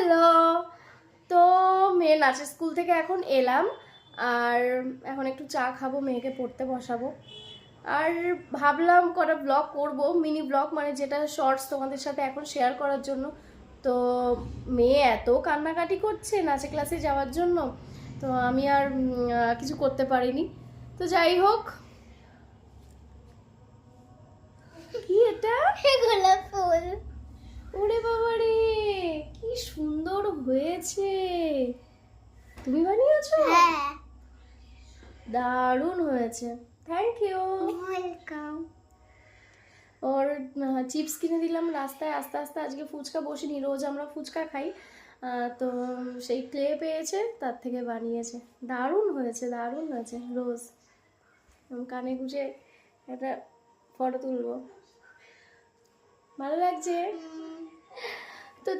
Hello. তো মেয়ে নাচের স্কুল থেকে এখন এলাম, আর এখন একটু চা খাবো, মেয়েকে পড়তে বসাবো। আর ভাবলাম কটা ব্লগ করব, মিনি ব্লগ, মানে যেটা শর্টস তোমাদের সাথে এখন শেয়ার করার জন্য। তো মেয়ে এত কান্নাকাটি করছে নাচে ক্লাসে যাওয়ার জন্য, তো আমি আর কিছু করতে পারিনি। তো যাই হোক, কি এটা? গোলাপ ফুল। ওরে বাবা রে, কি সুন্দর হয়েছে! তুমি বানিয়েছো? হ্যাঁ, দারুণ হয়েছে, থ্যাংক ইউ। ওয়েলকাম। ওর চিপস কিনে দিলাম রাস্তায় আসতে আসতে। আজকে ফুচকা বসিনি, রোজ আমরা ফুচকা খাই, তো সেই ক্লে পেয়েছে, তার থেকে বানিয়েছে। দারুণ হয়েছে, দারুণ হয়েছে। রোজ কানে গুঁজে একটা ফটো তুলবো, ভালো লাগছে তো।